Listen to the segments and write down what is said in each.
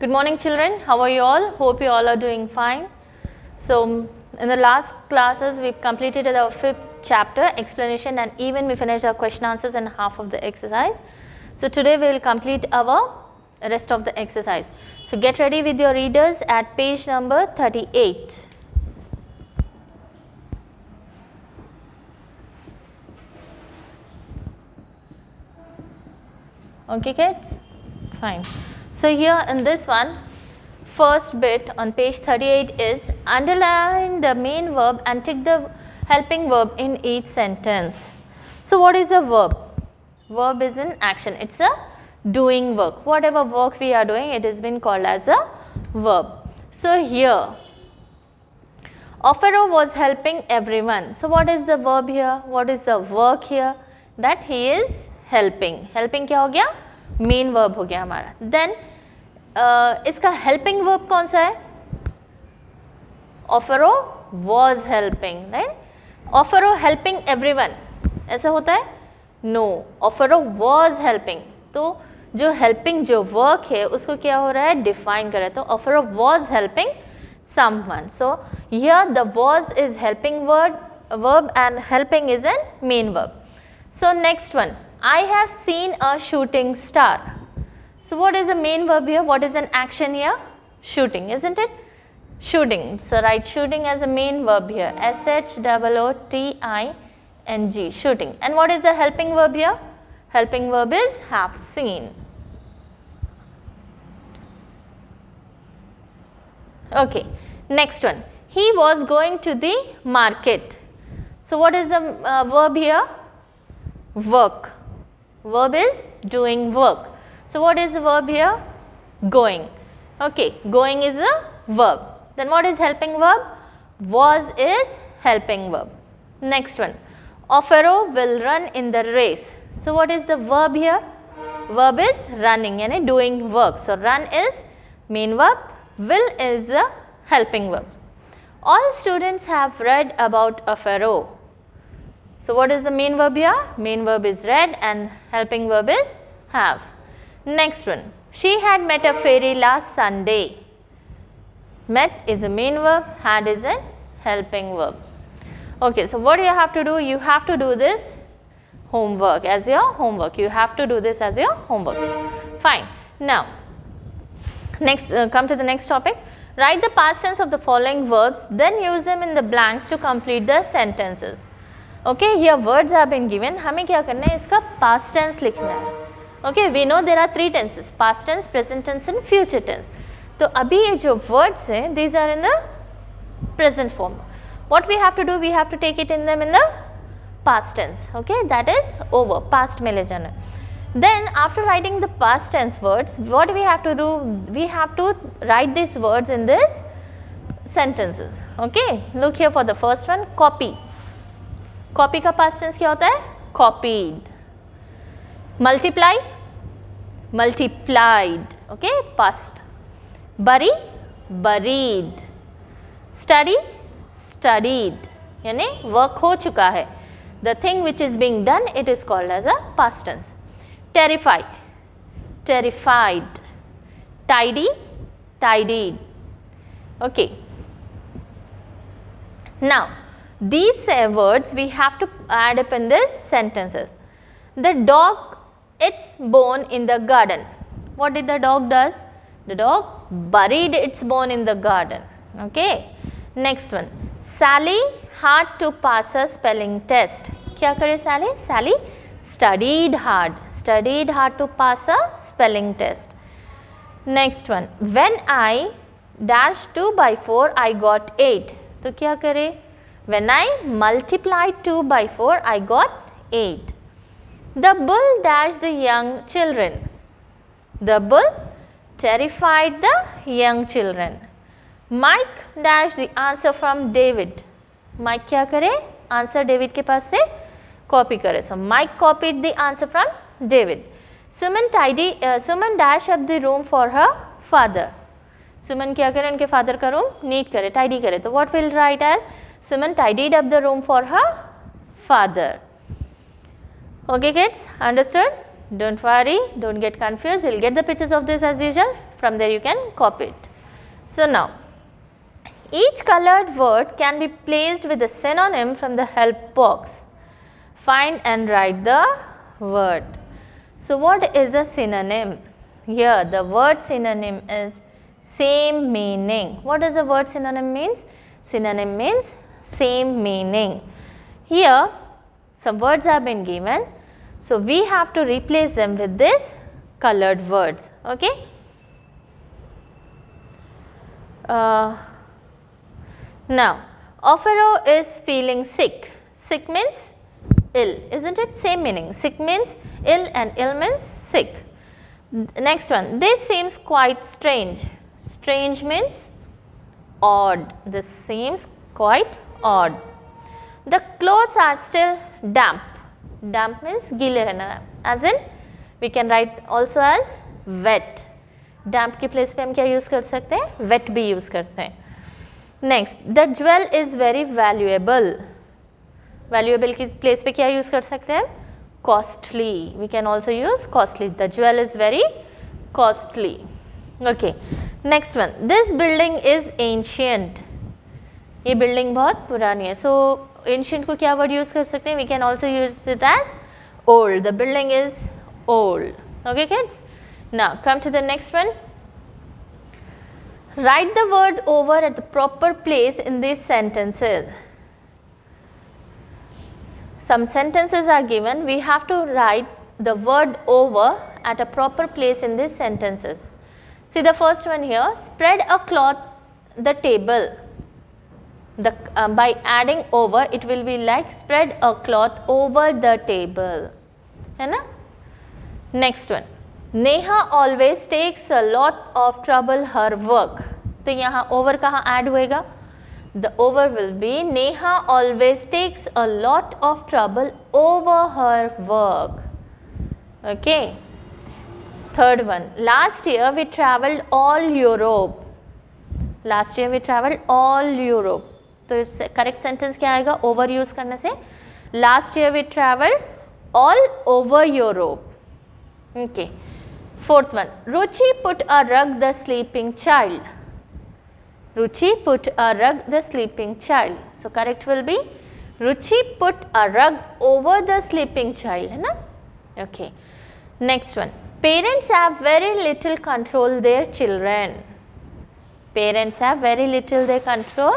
Good morning children, how are you all? Hope you all are doing fine. So in the last classes we completed our 5th chapter explanation and even we finished our question answers and half of the exercise. So today we will complete our rest of the exercise. So get ready with your readers at page number 38. Okay kids? Fine. So here in this one, first bit on page 38 is underline the main verb and tick the helping verb in each sentence. So what is a verb? Verb is an action. It's a doing work. Whatever work we are doing, it has been called as a verb. So here, Ofero was helping everyone. So what is the verb here? What is the work here? That he is helping. Helping क्या हो गया? Main verb हो गया हमारा. Then इसका helping verb कौन सा है? Ofero was helping, right? Ofero helping everyone. ऐसा होता है? No. Ofero was helping. तो जो helping जो work है उसको क्या हो रहा है? Define कर रहा है. तो Ofero was helping someone. So here the was is helping verb and helping is a main verb. So next one. I have seen a shooting star. So what is the main verb here? What is an action here? Shooting, isn't it? Shooting. So write shooting as a main verb here. S-H-O-O-T-I-N-G. Shooting. And what is the helping verb here? Helping verb is have seen. Okay. Next one. He was going to the market. So what is the verb here? Work. Verb is doing work. So what is the verb here? Going. Okay, going is a verb. Then what is helping verb? Was is helping verb. Next one. Ofero will run in the race. So what is the verb here? Verb is running, yani doing work. So run is main verb. Will is the helping verb. All students have read about Ofero. So what is the main verb here? Main verb is read and helping verb is have. Next one. She had met a fairy last Sunday. Met is a main verb, had is a helping verb. Okay, so what you have to do? You have to do this homework as your homework. You have to do this as your homework. Fine. Now, next come to the next topic. Write the past tense of the following verbs, then use them in the blanks to complete the sentences. Okay, here words have been given. हमें क्या करना है? इसका past tense लिखना है. Okay, we know there are 3 tenses: past tense, present tense and future tense. तो अभी ये जो words हैं, these are in the present form. What we have to do? We have to take it in them in the past tense. Okay, that is over. Past में ले जाना. Then after writing the past tense words, what we have to do? We have to write these words in these sentences. Okay, look here for the first one. Copy. Copy का past tense क्या होता है? Copied. Multiply. Multiplied. Okay, past. Bury. Buried. Study. Studied. यानी work हो चुका है. The thing which is being done, it is called as a past tense. Terrify. Terrified. Tidy. Tidied. Okay. Now, these words we have to add up in these sentences. The dog its bone in the garden. What did the dog does? The dog buried its bone in the garden. Okay. Next one. Sally had to pass her spelling test. क्या करे Sally? Sally studied hard. Studied hard to pass a spelling test. Next one. When I dashed 2 by 4, I got 8. तो क्या करे? When I multiplied 2 by 4, I got 8. The bull dashed the young children. The bull terrified the young children. Mike dashed the answer from David. Mike क्या करे? Answer David के पास से copy करे. So Mike copied the answer from David. Suman dashed up the room for her father. Suman क्या करे? उनके father का room neat करे, tidy करे. तो what will write as? Suman tidied up the room for her father. Okay kids, understood? Don't worry, don't get confused. You'll get the pictures of this as usual. from there you can copy it. So now each colored word can be placed with a synonym from the help box. Find and write the word. So what is a synonym? Here the word synonym is same meaning. What does the word synonym means? Synonym means same meaning. Here some words have been given. So we have to replace them with this colored words. Okay. Now Ofero is feeling sick. Sick means ill, isn't it? Same meaning. Sick means ill and ill means sick. Next one, this seems quite strange. Strange means odd. This seems quite odd. The clothes are still damp. Damp means गीले रहना. As in we can write also as wet. Damp के place पे हम क्या use कर सकते हैं? Wet भी use करते हैं. Next, the jewel is very valuable. Valuable की place पे क्या use कर सकते हैं? Costly. We can also use costly. The jewel is very costly. Okay. Next one. This building is ancient. ये building बहुत पुरानी है. So ancient को क्या word use कर सकते हैं? We can also use it as old. The building is old. Okay kids? Now come to the next one. Write the word over at the proper place in these sentences. Some sentences are given. We have to write the word over at a proper place in these sentences. See the first one here. Spread a cloth the table. By adding over, it will be like spread a cloth over the table. है ना? Next one. Neha always takes a lot of trouble her work. तो यहाँ over कहाँ add होएगा? The over will be Neha always takes a lot of trouble over her work. Okay. Third one. Last year we travelled all Europe. Last year we travelled all Europe. तो इस correct sentence क्या आएगा? Over use करने से. Last year we travelled all over Europe. Okay. Fourth one. Ruchi put a rug the sleeping child. Ruchi put a rug the sleeping child. So correct will be Ruchi put a rug over the sleeping child. है ना? Okay. Next one. Parents have very little control their children. Parents have very little they control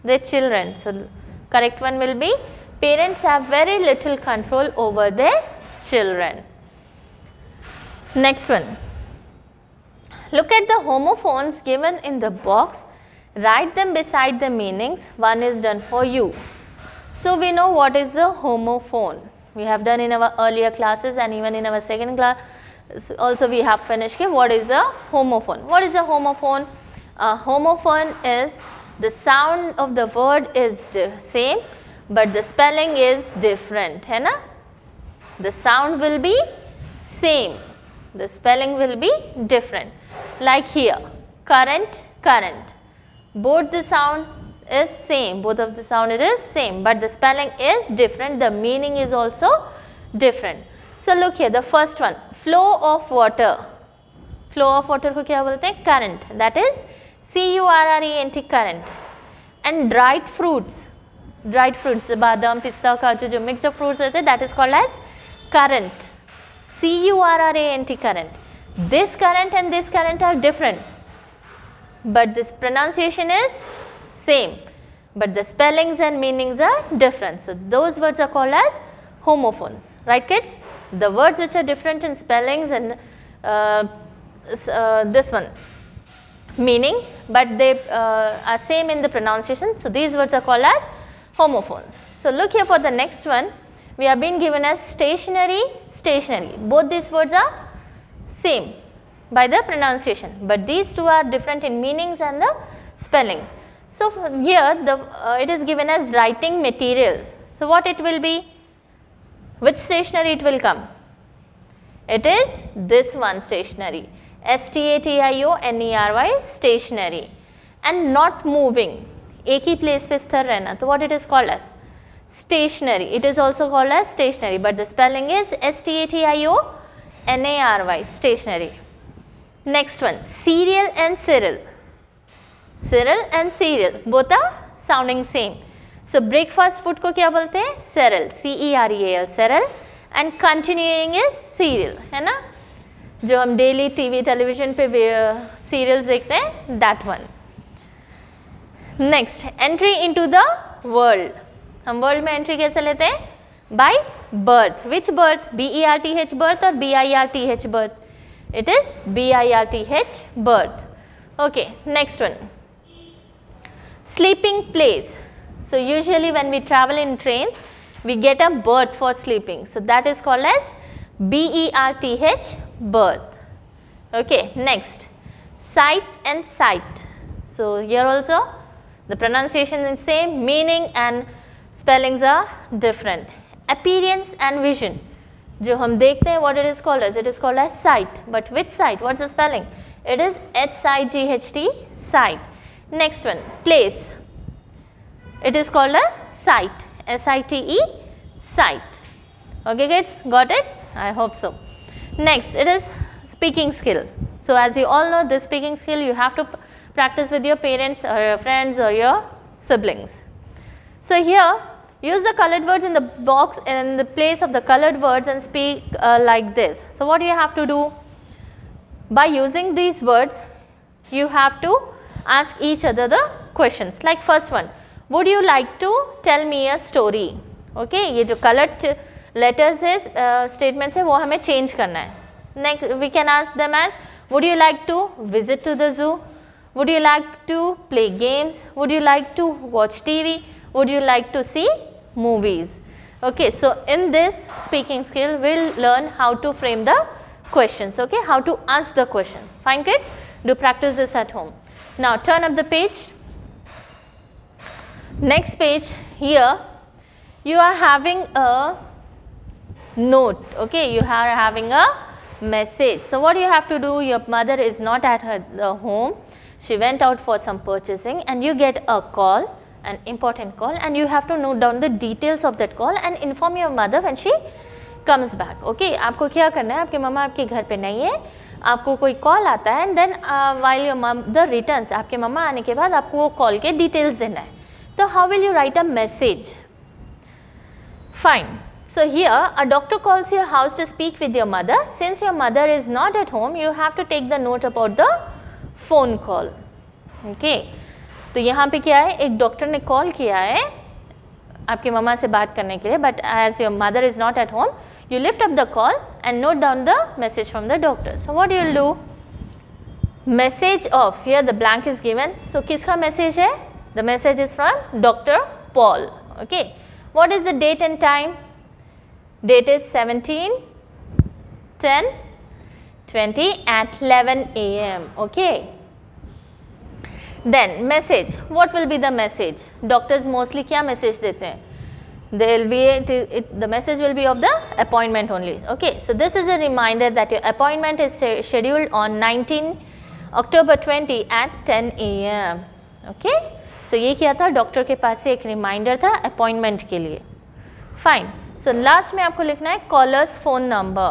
their children. So correct one will be parents have very little control over their children. Next one. Look at the homophones given in the box. Write them beside the meanings. One is done for you. So we know what is the homophone. We have done in our earlier classes and even in our second class also we have finished. What is a homophone? What is a homophone? A homophone is the sound of the word is same but the spelling is different. है ना? The sound will be same. The spelling will be different. Like here, current, current. Both the sound is same. Both of the sound it is same, but the spelling is different. The meaning is also different. So look here, the first one, flow of water. Flow of water को क्या बोलते हैं? Current. That is C-U-R-R-E-N-T, current. And dried fruits. Dried fruits, the badam, pista, kaju, जो mix of fruits रहते हैं, that is called as current. C-U-R-R-A-N-T, current. This current and this current are different, but this pronunciation is same, but the spellings and meanings are different. So those words are called as homophones, right kids? The words which are different in spellings and this one meaning, but they are same in the pronunciation. So these words are called as homophones. So look here for the next one. We have been given as stationery, stationery. Both these words are same by the pronunciation, but these two are different in meanings and the spellings. So here it is given as writing material. So what it will be? Which stationery it will come? It is this one, stationery. S-T-A-T-I-O-N-E-R-Y, stationery. And not moving. एक ही place पे स्थिर रहना. So what it is called as? Stationary. It is also called as stationary, but the spelling is S-T-A-T-I-O-N-A-R-Y, stationary. Next one, cereal and cereal. Cereal and cereal, both are sounding same. So breakfast food को क्या बोलते हैं? Cereal, C-E-R-E-A-L, cereal. And continuing is cereal, है ना? जो हम daily TV television पे serials देखते हैं, that one. Next, entry into the world. हम वर्ल्ड में एंट्री कैसे लेते हैं? By birth. Which birth? B-E-R-T-H birth और B-I-R-T-H birth? It is B-I-R-T-H birth. Okay, next one, sleeping place. So usually when we travel in trains, we get a berth for sleeping. So that is called as B-E-R-T-H berth. Okay, next, sight and sight. So here also the pronunciation is same, meaning and spellings are different. Appearance and vision. जो हम देखते हैं, what it is called as? It is called as sight. But which sight? What's the spelling? It is H-I-G-H-T, sight. Next one, place. It is called a sight, S-I-T-E, sight. Okay kids, got it? I hope so. Next, it is speaking skill. So as you all know, this speaking skill you have to practice with your parents or your friends or your siblings. So here, use the colored words in the box in the place of the colored words and speak like this. So what do you have to do? By using these words, you have to ask each other the questions. Like first one, would you like to tell me a story? Okay, ये जो colored letters है, statements है, वो हमें change करना है. Next, we can ask them as, would you like to visit to the zoo? Would you like to play games? Would you like to watch TV? Would you like to see movies? Okay, so in this speaking skill, we'll learn how to frame the questions. Okay, how to ask the question. Fine kids, do practice this at home. Now turn up the page. Next page, here you are having a note. Okay, you are having a message. So what you have to do, your mother is not at her home, she went out for some purchasing and you get a call, an important call, and you have to note down the details of that call and inform your mother when she comes back. Okay, आपको क्या करना है, आपके मम्मा आपके घर पे नहीं है, आपको कोई कॉल आता है and then while your mother returns, आपके मम्मा आने के बाद आपको वो कॉल के डिटेल्स देना है. तो how will you right a message? Fine. So here a doctor calls your house to speak with your mother. Since your mother is not at home, you have to take the note about the phone call. Okay. तो यहाँ पे क्या है, एक doctor ने call किया है आपके मम्मा से बात करने के लिए, but as your mother is not at home, you lift up the call and note down the message from the doctor. So what you will do? Message of, here the blank is given. So किसका message है? The message is from Dr. Paul. Okay. What is the date and time? Date is 17/10/20 at 11 a.m. Okay. Then message. What will be the message? Doctors mostly क्या message देते हैं? There will be the message will be of the appointment only. Okay. So this is a reminder that your appointment is scheduled on 19 October 20 at 10 a.m. Okay. So ये क्या था? Doctor के पास से एक reminder था appointment के लिए. Fine. So last में आपको लिखना है कॉलर्स फोन नंबर.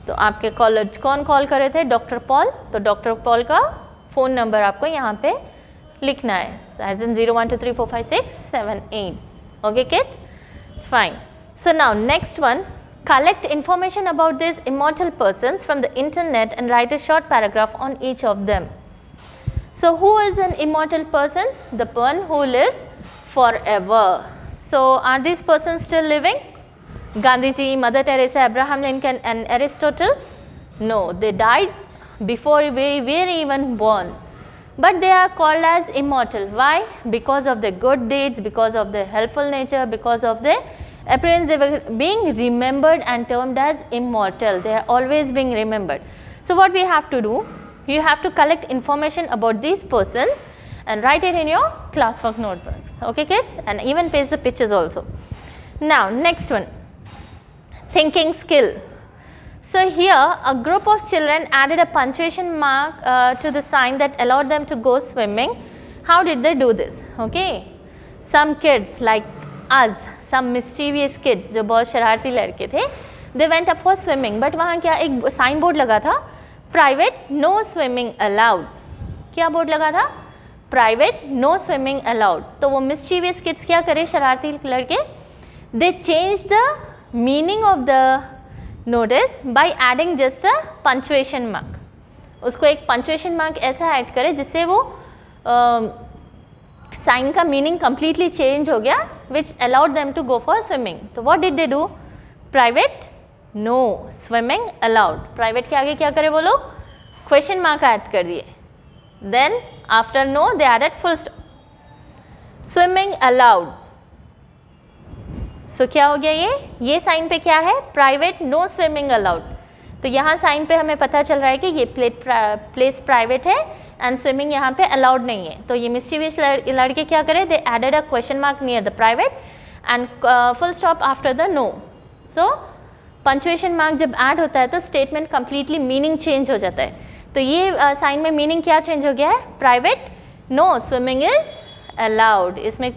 तो आपके कॉलर कौन कॉल कर रहे थे? Doctor Paul. तो डॉक्टर पॉल का फ़ोन नंबर आपको यहाँ पे लिखना है. As in 01234567 okay kids. Fine. So now next one, collect information about these immortal persons from the internet and write a short paragraph on each of them. So who is an immortal person? The one who lives forever. So are these persons still living? Gandhi ji, Mother Teresa, Abraham Lincoln and Aristotle? No, they died before we were even born. But they are called as immortal. Why? Because of their good deeds, because of their helpful nature, because of their appearance, they were being remembered and termed as immortal. They are always being remembered. So what we have to do? You have to collect information about these persons and write it in your classwork notebooks. Okay kids? And even paste the pictures also. Now next one, thinking skill. So here a group of children added a punctuation mark to the sign that allowed them to go swimming. How did they do this? Okay. Some kids like us, some mischievous kids जो बहुत शरारती लड़के थे, they went up for swimming, but वहाँ क्या एक sign board लगा था, प्राइवेट नो स्विमिंग अलाउड, क्या बोर्ड लगा था? Private no swimming allowed. तो वो मिस्चीवियस किड्स क्या करे, शरारती लड़के, they change the meaning of the notice by adding just a punctuation mark. उसको एक पंचुएशन मार्क ऐसा ऐड करे जिससे वो साइन का मीनिंग कंप्लीटली चेंज हो गया, which allowed them to go for swimming. तो what did they do? Private no swimming allowed, private के आगे क्या करे वो लोग? क्वेश्चन मार्क ऐड कर दिए। Then after no they added full stop. Swimming allowed, so क्या हो गया ये साइन पे क्या है? Private no swimming allowed. तो यहाँ साइन पे हमें पता चल रहा है कि ये प्लेस प्राइवेट है एंड स्विमिंग यहाँ पे अलाउड नहीं है। तो ये मिस्चीवियस लड़के क्या करें? They added a question mark near the private and full stop after the no. So punctuation mark जब ऐड होता है तो स्टेटमेंट कंप्लीटली मीनिंग चेंज हो जाता है। तो ये साइन में मीनिंग क्या चेंज हो गया है? Private no swimming is allowed. इसमें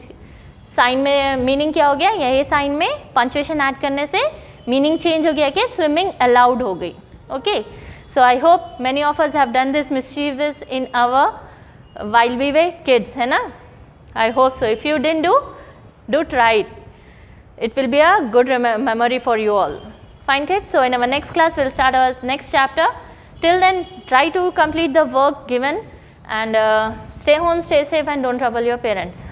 साइन में मीनिंग क्या हो गया? ये साइन में पंचुएशन ऐड करने से मीनिंग चेंज हो गया कि स्विमिंग अलाउड हो गई। Okay, so I hope many of us have done this mischievous in our while we were kids, है ना? I hope so. If you didn't do try it. It will be a good memory for you all. Fine kids, so in our next class we'll start our next chapter. Till then, try to complete the work given and stay home, stay safe and don't trouble your parents.